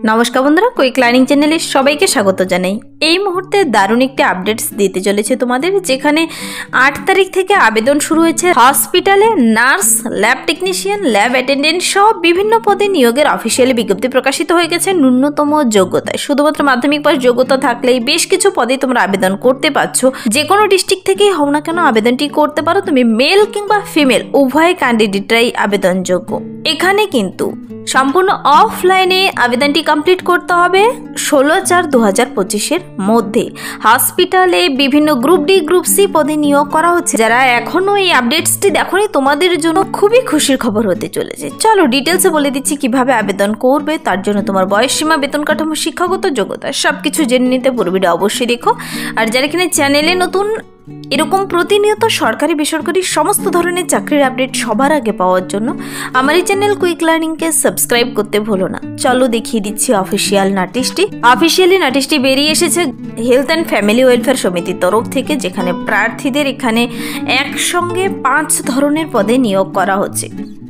নমস্কার বন্ধুরা, quick learning চ্যানেলে সবাইকে স্বাগত জানাই। এই মুহূর্তে দারুণ একটি আপডেটস দিতে চলেছে তোমাদের, যেখানে 8 তারিখ থেকে আবেদন শুরু হয়েছে হসপিটালে nurse, lab technician, lab attendant সহ বিভিন্ন পদে নিয়োগের অফিসিয়ালি বিজ্ঞপ্তি প্রকাশিত হয়ে গেছে ন্যূনতম যোগ্যতায়। শুধুমাত্র মাধ্যমিক পাস যোগ্যতা থাকলেই বেশ কিছু পদে তোমরা আবেদন করতে পারছো। যে কোনো ডিস্ট্রিক্ট থেকেই হও না কেন আবেদনটি করতে পারো। তুমি মেল কিংবা ফিমেল উভয় ক্যান্ডিডেটরাই আবেদনযোগ্য। এখানে কিন্তু সম্পূর্ণ অফলাইনে আবেদনটি কমপ্লিট করতে হবে 16/4/2025 মধ্যে। হসপিটালে বিভিন্ন গ্রুপ ডি গ্রুপ সি পদে নিয়োগ করা হচ্ছে। যারা এখনো এই আপডেটসটি দেখোনি, তোমাদের জন্য খুবই খুশির খবর হতে চলেছে। চলো ডিটেলসে বলে দিচ্ছি কিভাবে আবেদন করবে। তার জন্য তোমার বয়স সীমা, বেতন কাঠামো, শিক্ষাগত যোগ্যতা সবকিছু জেনে নিতে পুরো ভিডিও অবশ্যই দেখো। আর যারা কিনা চ্যানেলে নতুন, এরকম প্রতিনিয়ত সরকারি বেসরকারি সমস্ত ধরনের চাকরির আপডেট সবার আগে পাওয়ার জন্য আমার এই চ্যানেল কুইক লার্নিংকে সাবস্ক্রাইব করতে ভুলো না। চলো দেখিয়ে দিচ্ছি অফিসিয়াল নোটিশটি বেরিয়ে এসেছে হেলথ অ্যান্ড ফ্যামিলি ওয়েলফেয়ার সমিতির তরফ থেকে, যেখানে প্রার্থীদের এখানে একসঙ্গে 5 ধরনের পদে নিয়োগ করা হচ্ছে।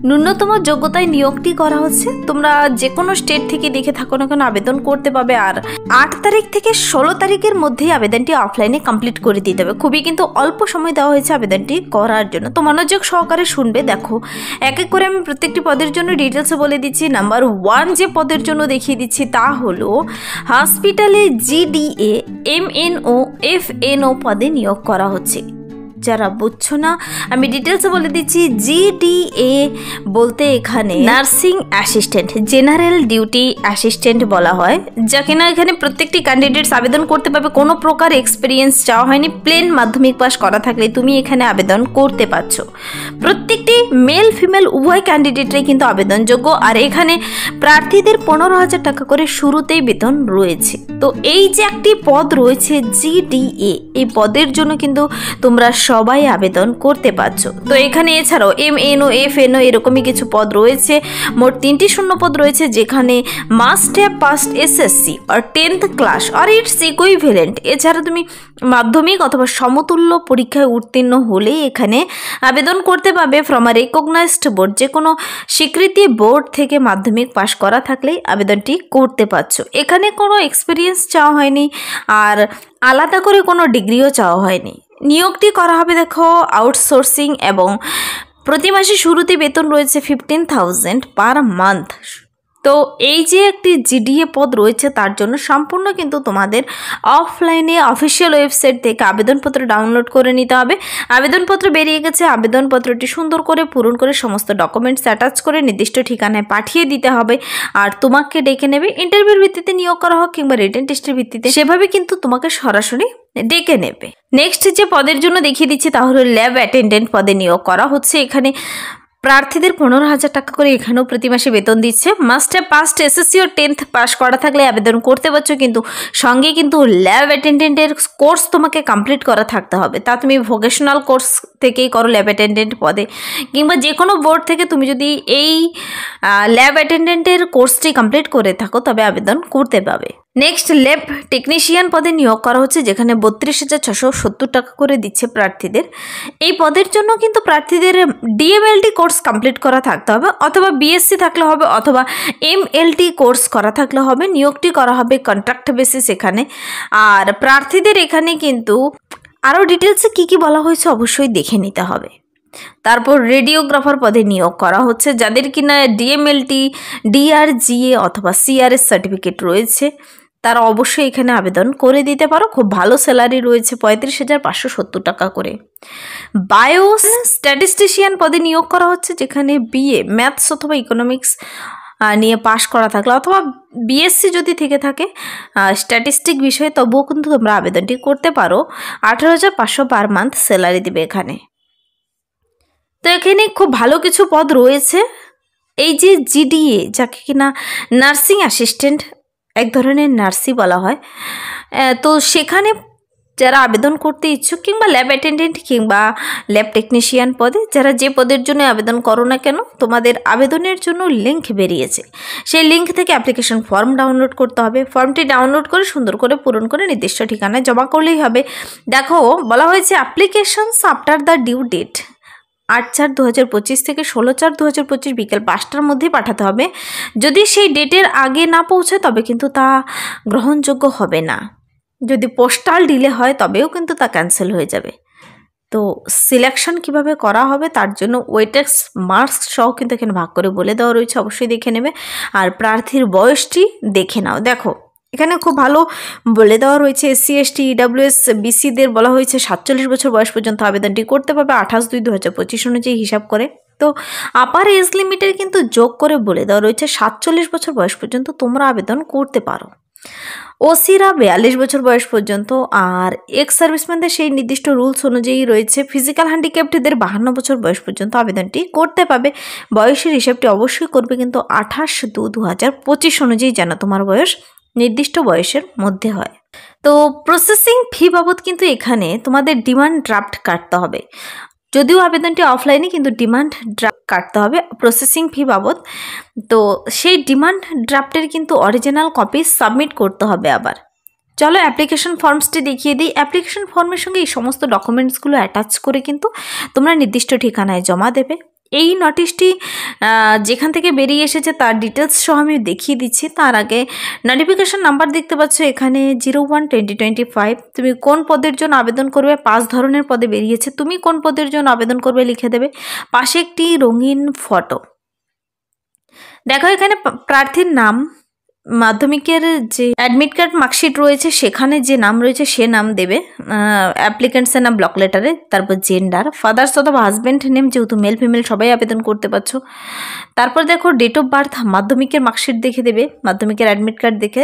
ন্যূনতম যোগ্যতায় নিয়োগটি করা হচ্ছে। তোমরা যে কোনো স্টেট থেকে দেখে থাকো না কেন আবেদন করতে পাবে। আর 8 তারিখ থেকে 16 তারিখের মধ্যেই আবেদনটি অফলাইনে কমপ্লিট করে দিতে হবে। খুবই কিন্তু অল্প সময় দেওয়া হয়েছে আবেদনটি করার জন্য। তো মনোযোগ সহকারে শুনবে। দেখো এক এক করে আমি প্রত্যেকটি পদের জন্য ডিটেলসে বলে দিচ্ছি। নাম্বার 1 যে পদের জন্য দেখিয়ে দিচ্ছি তা হলো হসপিটালে জিডিএ, এমএনও, এফএনও পদে নিয়োগ করা হচ্ছে। যারা বুঝছো না আমি ডিটেলসে বলে দিচ্ছি। জিডিএ বলতে এখানে nursing assistant, general duty assistant বলা হয়, যা কিনা এখানে প্রত্যেকটি ক্যান্ডিডেটস আবেদন করতে পারবে। কোনো প্রকার এক্সপিরিয়েন্স চাওয়া হয়নি, প্লেন মাধ্যমিক পাস করা থাকলে তুমি এখানে আবেদন করতে পারছো। প্রত্যেকটি মেল ফিমেল উভয় ক্যান্ডিডেটরাই কিন্তু আবেদনযোগ্য। আর এখানে প্রার্থীদের 15,000 টাকা করে শুরুতেই বেতন রয়েছে। তো এই যে একটি পদ রয়েছে জিডিএ, এই পদের জন্য কিন্তু তোমরা সবাই আবেদন করতে পারছো। তো এখানে এছাড়াও এমএনও, এফএনও এরকমই কিছু পদ রয়েছে। মোট 3টি শূন্য পদ রয়েছে, যেখানে মাস্ট হ্যাভ পাস্ট এসএসসি আর 10th ক্লাস আর ইটস ইকুইভ্যালেন্ট। এছাড়া তুমি মাধ্যমিক অথবা সমতুল্য পরীক্ষায় উত্তীর্ণ হলেই এখানে আবেদন করতে পারবে ফ্রম আ রেকগনাইজড বোর্ড। যে কোনো স্বীকৃতি বোর্ড থেকে মাধ্যমিক পাশ করা থাকলেই আবেদনটি করতে পারছো। এখানে কোনো এক্সপিরিয়েন্স চাওয়া হয়নি, আর আলাদা করে কোনো ডিগ্রিও চাওয়া হয়নি। নিয়োগটি করা হবে দেখো আউটসোর্সিং, এবং প্রতি মাসে শুরুতে বেতন রয়েছে 15,000 পার মান্থ। তো এই যে একটি জিডিএ পদ রয়েছে তার জন্য সম্পূর্ণ কিন্তু তোমাদের অফলাইনে অফিসিয়াল ওয়েবসাইট থেকে আবেদনপত্র ডাউনলোড করে নিতে হবে। আবেদনপত্র বেরিয়ে গেছে। আবেদনপত্রটি সুন্দর করে পূরণ করে সমস্ত ডকুমেন্টস অ্যাটাচ করে নির্দিষ্ট ঠিকানায় পাঠিয়ে দিতে হবে। আর তোমাকে ডেকে নেবে। ইন্টারভিউর ভিত্তিতে নিয়োগ করা হোক কিংবা রিটেন টেস্টের ভিত্তিতে, সেভাবে কিন্তু তোমাকে সরাসরি ডেকে নেবে। নেক্সট যে পদের জন্য দেখিয়ে দিচ্ছি তা হলো ল্যাব অ্যাটেন্ডেন্ট পদে নিয়োগ করা হচ্ছে। এখানে প্রার্থীদের 15,000 টাকা করে এখানেও প্রতি মাসে বেতন দিচ্ছে। মাস্ট হ্যাভ পাস্ট এসএসসি ও 10th পাস করা থাকলে আবেদন করতে পারছো, কিন্তু সঙ্গে কিন্তু ল্যাব অ্যাটেন্ডেন্টের কোর্স তোমাকে কমপ্লিট করা থাকতে হবে। তা তুমি ভোকেশনাল কোর্স থেকেই করো ল্যাব অ্যাটেন্ডেন্ট পদে, কিংবা যে কোনো বোর্ড থেকে তুমি যদি এই ল্যাব অ্যাটেন্ডেন্টের কোর্সটি কমপ্লিট করে থাকো তবে আবেদন করতে পারবে। নেক্সট ল্যাব টেকনিশিয়ান পদে নিয়োগ করা হচ্ছে, যেখানে 32,670 টাকা করে দিচ্ছে প্রার্থীদের। এই পদের জন্য কিন্তু প্রার্থীদের ডিএমএলটি কোর্স কমপ্লিট করা থাকতে হবে, অথবা বিএসসি থাকলে হবে, অথবা এমএলটি কোর্স করা থাকলে হবে। নিয়োগটি করা হবে কন্ট্রাক্ট বেসিস এখানে। আর প্রার্থীদের এখানে কিন্তু আরও ডিটেলসে কী বলা হয়েছে অবশ্যই দেখে নিতে হবে। তারপর রেডিওগ্রাফার পদে নিয়োগ করা হচ্ছে, যাদের কিনা ডিএমএলটি, ডিআরজিএ অথবা সিআরএস সার্টিফিকেট রয়েছে তারা অবশ্যই এখানে আবেদন করে দিতে পারো। খুব ভালো স্যালারি রয়েছে, 35,570 টাকা করে। বায়ো স্ট্যাটিস্টিশিয়ান পদে নিয়োগ করা হচ্ছে, যেখানে বিএ ম্যাথস অথবা ইকোনমিক্স নিয়ে পাশ করা থাকলে, অথবা বিএসসি যদি থেকে থাকে স্ট্যাটিস্টিক বিষয়ে, তবুও কিন্তু তোমরা আবেদনটি করতে পারো। 18,500 পার মান্থ স্যালারি দেবে এখানে। তো এখানে খুব ভালো কিছু পদ রয়েছে। এই যে জিডিএ, যাকে কিনা নার্সিং অ্যাসিস্ট্যান্ট, এক ধরনের নার্সই বলা হয়, তো সেখানে যারা আবেদন করতে ইচ্ছুক, কিংবা ল্যাব অ্যাটেন্ডেন্ট কিংবা ল্যাব টেকনিশিয়ান পদে, যারা যে পদের জন্য আবেদন করো না কেন, তোমাদের আবেদনের জন্য লিঙ্ক বেরিয়েছে। সেই লিঙ্ক থেকে অ্যাপ্লিকেশন ফর্ম ডাউনলোড করতে হবে। ফর্মটি ডাউনলোড করে সুন্দর করে পূরণ করে নির্দিষ্ট ঠিকানায় জমা করলেই হবে। দেখো বলা হয়েছে applications after the due date 8/4/2025 থেকে 16/4/2025 বিকেল 5টার মধ্যে পাঠাতে হবে। যদি সেই ডেটের আগে না পৌঁছায় তবে কিন্তু তা গ্রহণযোগ্য হবে না। যদি পোস্টাল ডিলে হয় তবেও কিন্তু তা ক্যান্সেল হয়ে যাবে। তো সিলেকশন কিভাবে করা হবে তার জন্য ওয়েটেক্স মার্কস সহ কিন্তু এখানে ভাগ করে বলে দেওয়া রয়েছে, অবশ্যই দেখে নেবে। আর প্রার্থীর বয়সটি দেখে নাও। দেখো এখানে খুব ভালো বলে দেওয়া রয়েছে, SC ST EWS BCদের বলা হয়েছে 47 বছর বয়স পর্যন্ত আবেদনটি করতে পারবে 28/2/2025 অনুযায়ী হিসাব করে। তো আপার এজ লিমিটের কিন্তু যোগ করে বলে দেওয়া রয়েছে 47 বছর বয়স পর্যন্ত তোমরা আবেদন করতে পারো। ওসিরা 42 বছর বয়স পর্যন্ত, আর এক্স সার্ভিসম্যানদের সেই নির্দিষ্ট রুলস অনুযায়ী রয়েছে ফিজিক্যাল হ্যান্ডিক্যাপ্টদের 52 বছর বয়স পর্যন্ত আবেদনটি করতে পারবে। বয়সের হিসাবটি অবশ্যই করবে কিন্তু 28/2/2025 অনুযায়ী যেন তোমার বয়স নির্দিষ্ট বয়সের মধ্যে হয়। তো প্রসেসিং ফি বাবদ কিন্তু এখানে তোমাদের ডিমান্ড ড্রাফট কাটতে হবে। যদিও আবেদনটি অফলাইনে কিন্তু ডিমান্ড ড্রাফট কাটতে হবে প্রসেসিং ফি বাবদ। তো সেই ডিমান্ড ড্রাফটের কিন্তু অরিজিনাল কপি সাবমিট করতে হবে। আবার চলো অ্যাপ্লিকেশন ফর্মসটি দেখিয়ে দিই। অ্যাপ্লিকেশন ফর্মের সঙ্গে এই সমস্ত ডকুমেন্টসগুলো অ্যাটাচ করে কিন্তু তোমরা নির্দিষ্ট ঠিকানায় জমা দেবে। এই নোটিশটি যেখান থেকে বেরিয়ে এসেছে তার ডিটেলস সহ আমি দেখিয়ে দিচ্ছি। তার আগে নোটিফিকেশন নাম্বার দেখতে পাচ্ছ এখানে 01/2025। তুমি কোন পদের জন্য আবেদন করবে, 5 ধরনের পদে বেরিয়েছে। তুমি কোন পদের জন্য আবেদন করবে লিখে দেবে, পাশে একটি রঙিন ফটো। দেখো এখানে প্রার্থীর নাম, মাধ্যমিকের যে অ্যাডমিট কার্ড মার্কশিট রয়েছে সেখানে যে নাম রয়েছে সে নাম দেবে, অ্যাপ্লিকেন্টসের নাম ব্লক লেটারে, তারপর জেন্ডার, ফাদার্স অথবা হাজব্যান্ড নেম, যেহেতু মেল ফিমেল সবাই আবেদন করতে পারছো। তারপর দেখো ডেট অফ বার্থ, মাধ্যমিকের মার্কশিট দেখে দেবে, মাধ্যমিকের অ্যাডমিট কার্ড দেখে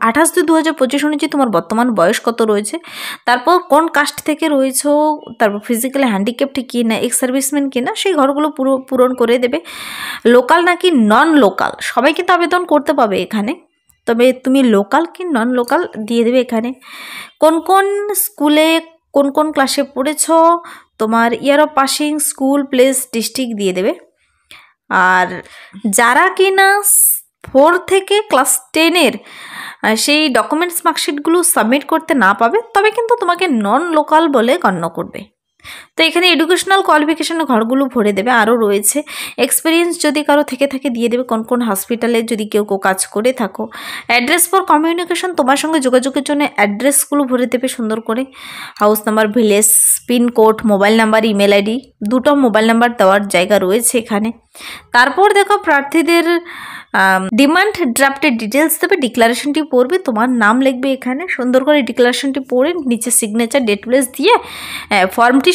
28/2/2025 অনুযায়ী তোমার বর্তমান বয়স কত রয়েছে, তারপর কোন কাস্ট থেকে রয়েছো, তারপর ফিজিক্যালি হ্যান্ডিক্যাপ্ট কি না, এক্স সার্ভিসম্যান কি না, সেই ঘরগুলো পূরণ করে দেবে। লোকাল নাকি নন লোকাল, সবাই কিন্তু আবেদন করতে পারবে এখানে, তবে তুমি লোকাল কি নন লোকাল দিয়ে দেবে এখানে। কোন কোন স্কুলে কোন কোন ক্লাসে পড়েছ, তোমার year of passing, school, place, district দিয়ে দেবে। আর যারা কিনা 4 থেকে ক্লাস 10-এর সেই ডকুমেন্টস মার্কশিটগুলো সাবমিট করতে না পাবে তবে কিন্তু তোমাকে নন লোকাল বলে গণ্য করবে। তো এখানে এডুকেশনাল কোয়ালিফিকেশনের ঘরগুলো ভরে দেবে। আরও রয়েছে এক্সপিরিয়েন্স যদি কারো থেকে থাকে দিয়ে দেবে, কোন কোন হসপিটালে যদি কেউ কাজ করে থাকো। অ্যাড্রেস ফর কমিউনিকেশন, তোমার সঙ্গে যোগাযোগের জন্য অ্যাড্রেসগুলো ভরে দেবে সুন্দর করে, house number, village, pincode, mobile number, email ID, 2টো মোবাইল নাম্বার দেওয়ার জায়গা রয়েছে এখানে। তারপর দেখো প্রার্থীদের ডিমান্ড ড্রাফটের ডিটেলস দেবে, ডিক্লারেশনটি পড়বে, তোমার নাম লিখবে এখানে সুন্দর করে, ডিক্লারেশনটি পড়ে নিচে সিগনেচার, ডেট প্লেস দিয়ে ফর্মটি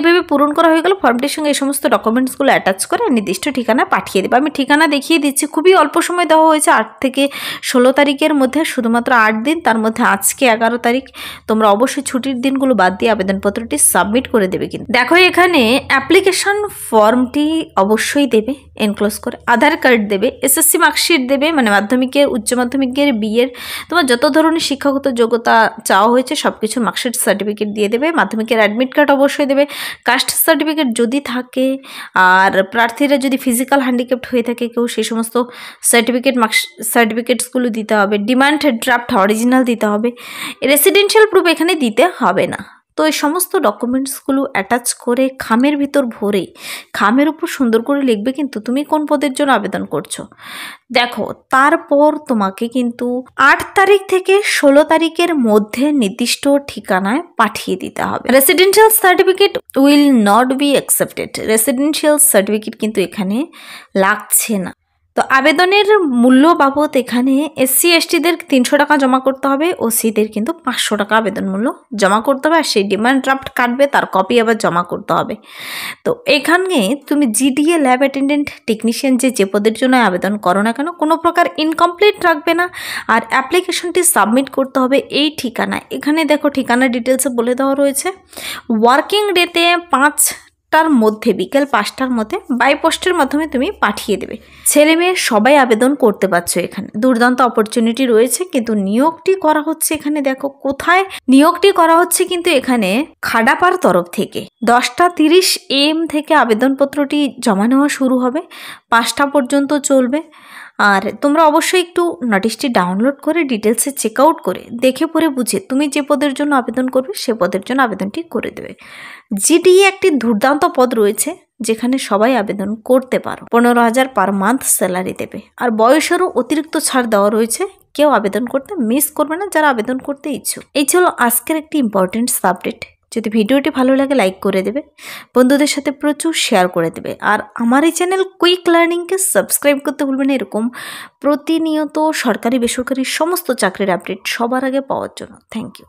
এভাবে পূরণ করা হয়ে গেল। ফর্মটির সঙ্গে এই সমস্ত ডকুমেন্টসগুলো অ্যাটাচ করে নির্দিষ্ট ঠিকানা পাঠিয়ে দেবে। আমি ঠিকানা দেখিয়ে দিচ্ছি, খুবই অল্প সময় দেওয়া হয়েছে, 8 থেকে 16 তারিখের মধ্যে, শুধুমাত্র 8 দিন, তার মধ্যে আজকে 11 তারিখ। তোমরা অবশ্যই ছুটির দিনগুলো বাদ দিয়ে আবেদনপত্রটি সাবমিট করে দেবে। কিন্তু দেখো এখানে অ্যাপ্লিকেশন ফর্মটি অবশ্যই দেবে এনক্লোজ করে, আধার কার্ড দেবে, SSC মার্কশিট দেবে, মানে মাধ্যমিকের, উচ্চ মাধ্যমিকের, বিএর, তোমার যত ধরনের শিক্ষাগত যোগ্যতা চাওয়া হয়েছে সব কিছু মার্কশিট সার্টিফিকেট দিয়ে দেবে। মাধ্যমিকের অ্যাডমিট কার্ড অবশ্যই দেবে, কাস্ট সার্টিফিকেট যদি থাকে, আর প্রার্থীরা যদি ফিজিক্যাল হ্যান্ডিক্যাপ্ট হয়ে থাকে কেউ, সেই সমস্ত সার্টিফিকেটসগুলো দিতে হবে। ডিমান্ড ড্রাফট অরিজিনাল দিতে হবে, রেসিডেন্সিয়াল প্রুফ এখানে দিতে হবে না। তো এই সমস্ত ডকুমেন্টসগুলো অ্যাটাচ করে খামের ভিতর ভরে, খামের উপর সুন্দর করে লিখবে কিন্তু তুমি কোন পদের জন্য আবেদন করছো। দেখো তারপর তোমাকে কিন্তু 8 তারিখ থেকে 16 তারিখের মধ্যে নির্দিষ্ট ঠিকানায় পাঠিয়ে দিতে হবে। Residential certificate will not be accepted, residential certificate কিন্তু এখানে লাগছে না। তো আবেদনের মূল্য বাবদ এখানে SC STদের 300 টাকা জমা করতে হবে, ওসিদের কিন্তু 500 টাকা আবেদন মূল্য জমা করতে হবে। আর সেই ডিমান্ড ড্রাফট কাটবে, তার কপি আবার জমা করতে হবে। তো এখানে তুমি GDA ল্যাব অ্যাটেন্ডেন্ট টেকনিশিয়ান যে পদের জন্য আবেদন করো না কেন কোনো প্রকার ইনকমপ্লিট রাখবে না, আর অ্যাপ্লিকেশনটি সাবমিট করতে হবে এই ঠিকানায়। এখানে দেখো ঠিকানা ডিটেলসে বলে দেওয়া রয়েছে। ওয়ার্কিং ডেতে 5টার মধ্যে, বিকেল 5টার মধ্যে বাই পোস্টের মাধ্যমে তুমি পাঠিয়ে দেবে। ছেলে মেয়ে সবাই আবেদন করতে পারছো, এখানে দুর্দান্ত অপরচুনিটি রয়েছে। কিন্তু নিয়োগটি করা হচ্ছে এখানে, দেখো কোথায় নিয়োগটি করা হচ্ছে, কিন্তু এখানে খাডাপার তরফ থেকে 10:30 AM থেকে আবেদনপত্রটি জমা নেওয়া শুরু হবে, 5টা পর্যন্ত চলবে। আর তোমরা অবশ্যই একটু নোটিশটি ডাউনলোড করে ডিটেলসে চেক আউট করে দেখে পড়ে বুঝে তুমি যে পদের জন্য আবেদন করবে সে পদের জন্য আবেদনটি করে দেবে। জিডিএ একটি দুর্দান্ত পদ রয়েছে যেখানে সবাই আবেদন করতে পারো। 15,000 পার মান্থ স্যালারি দেবে, আর বয়সেরও অতিরিক্ত ছাড় দেওয়া রয়েছে। কেউ আবেদন করতে মিস করবে না যারা আবেদন করতে ইচ্ছুক। এই ছিল আজকের একটি ইম্পর্টেন্ট আপডেট। যদি ভিডিওটি ভালো লাগে লাইক করে দেবে, বন্ধুদের সাথে প্রচুর শেয়ার করে দেবে, আর আমার এই চ্যানেল কুইক লার্নিংকে সাবস্ক্রাইব করতে ভুলবেন না এরকম প্রতিনিয়ত সরকারি বেসরকারি সমস্ত চাকরির আপডেট সবার আগে পাওয়ার জন্য। Thank you.